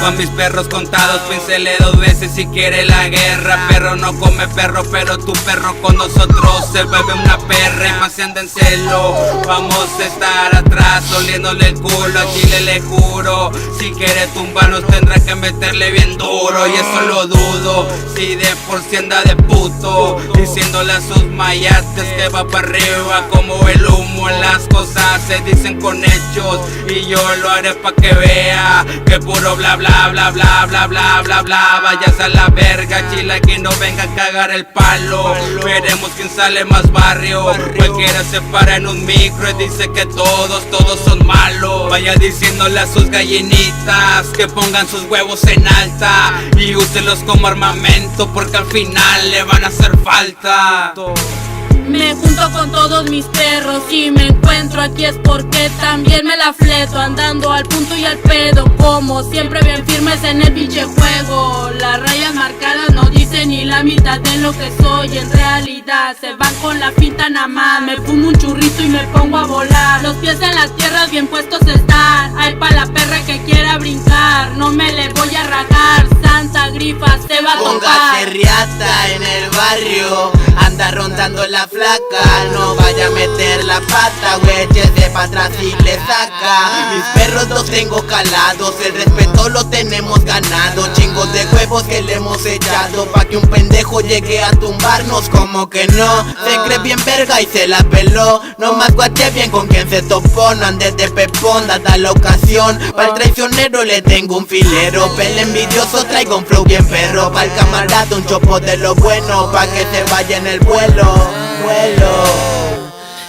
Tengo a mis perros contados, piénsele 2 veces si quiere la guerra. Perro no come perro, pero tu perro con nosotros se vuelve una perra. Y más si anda en celo, vamos a estar atrás oliéndole el culo. A Chile le juro, si quiere tumbarnos tendrá que meterle bien duro. Y eso lo dudo, si de por si anda de puto, diciéndole a sus mayates que va para arriba como el humo. En las cosas se dicen con hechos y yo lo haré pa' que vea que puro bla bla bla bla bla bla bla bla. Vayas a la verga, Chile, aquí no venga a cagar el palo. Veremos quién sale más barrio. Cualquiera se para en un micro y dice que todos son malos. Vaya diciéndole a sus gallinitas que pongan sus huevos en alta y úselos como armamento, porque al final le van a hacer falta. Me junto con todos mis perros y me encuentro aquí es porque también me la fleto, andando al punto y al pedo, como siempre bien firmes en el pinche juego. Las rayas marcadas no dicen ni la mitad de lo que soy en realidad. Se van con la pinta nada más, me fumo un churrito y me pongo a volar. Los pies en las tierras bien puestos están, hay pa' la perra que quiera brincar. No me le voy a rajar, Santa Grifa se va a tocar. Póngase riata en el barrio, anda rondando la flaca, no vaya a meter la pata, güey, échese pa' atrás y le saca. Mis perros los tengo calados, el respeto lo tenemos ganado. Chingos de huevos que le hemos echado pa' que un pendejo llegue a tumbarnos, como que no. Se cree bien verga y se la peló, no más guache bien con quien se topó. No andes de pepón, dada la ocasión, pa'l traicionero le tengo un filero. Pel envidioso traigo un flow bien perro, pa'l camarada un chopo de lo bueno, pa' que se vaya en el vuelo.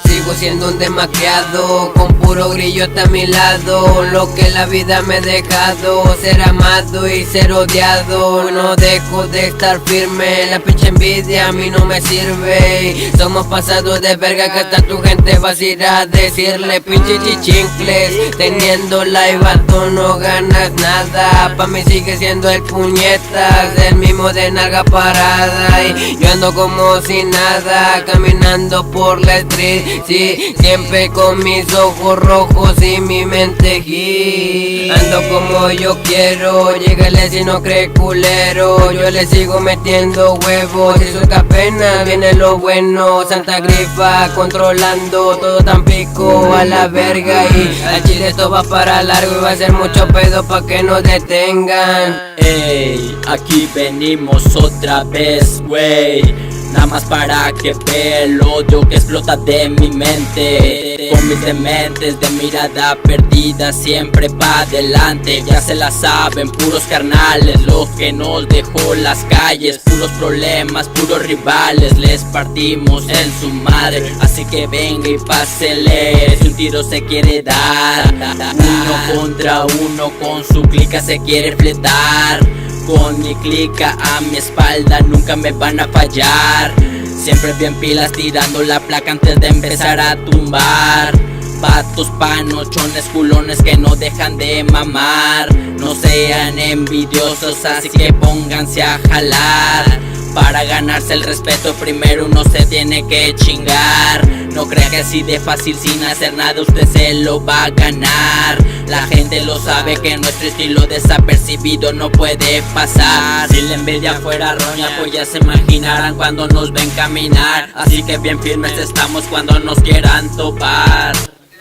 Sigo siendo un demacrado, con puro grillo a mi lado. Lo que la vida me ha dejado, ser amado y ser odiado. No dejo de estar firme, la pinche envidia a mí no me sirve. Somos pasados de verga que hasta tu gente vas a ir a decirle pinche chichincles. Teniendo live vato no ganas nada, pa' mí sigue siendo el puñetas, el mismo de nalga parada. Y yo ando como si nada, caminando por la street. Sí, siempre con mis ojos rojos y mi mente gui. Ando como yo quiero, llégale si no cree culero. Yo le sigo metiendo huevos y su pena viene lo bueno. Santa Grifa controlando todo Tampico a la verga. Y al Chile esto va para largo y va a ser mucho pedo pa' que nos detengan. Ey, aquí venimos otra vez, wey. Nada más para que vea el odio que explota de mi mente. Con mis dementes de mirada perdida siempre pa' adelante. Ya se la saben, puros carnales, lo que nos dejó las calles. Puros problemas, puros rivales, les partimos en su madre. Así que venga y pásele, si un tiro se quiere dar. Uno contra uno con su clica se quiere fletar. Con mi clica a mi espalda nunca me van a fallar. Siempre bien pilas tirando la placa antes de empezar a tumbar. Vatos panochones culones que no dejan de mamar. No sean envidiosos, así que pónganse a jalar. Para ganarse el respeto primero uno se tiene que chingar. No crea que así de fácil sin hacer nada usted se lo va a ganar. La gente lo sabe que nuestro estilo desapercibido no puede pasar. Si la envidia fuera roña pues ya se imaginarán cuando nos ven caminar. Así que bien firmes estamos cuando nos quieran topar.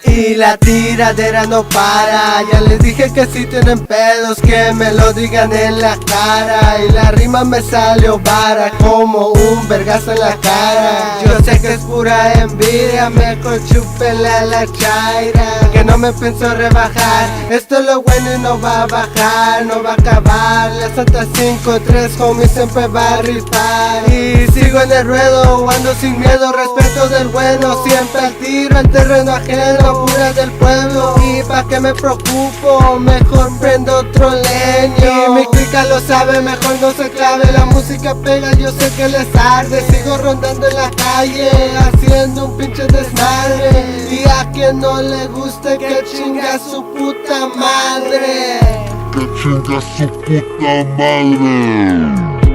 Y la tiradera no para, ya les dije que si tienen pedos que me lo digan en la cara. Y la rima me salió vara como un vergazo en la cara. Yo sé que es pura envidia, mejor chúpenle a la chaira. Que no me pienso rebajar, esto es lo bueno y no va a bajar, no va a acabar. La Santa 5-3 homie siempre va a rifar. Y sigo en el ruedo, ando sin miedo, respeto del bueno. Siempre al tiro, al terreno ajeno, pura del pueblo. Y pa' que me preocupo, mejor prendo otro leño. Y mi clica lo sabe, mejor no se clave. La música pega, yo sé que les arde. Sigo rondando en la calle, haciendo un pinche desmadre. Y a quien no le guste, que chinga su puta madre. Que chinga su puta madre.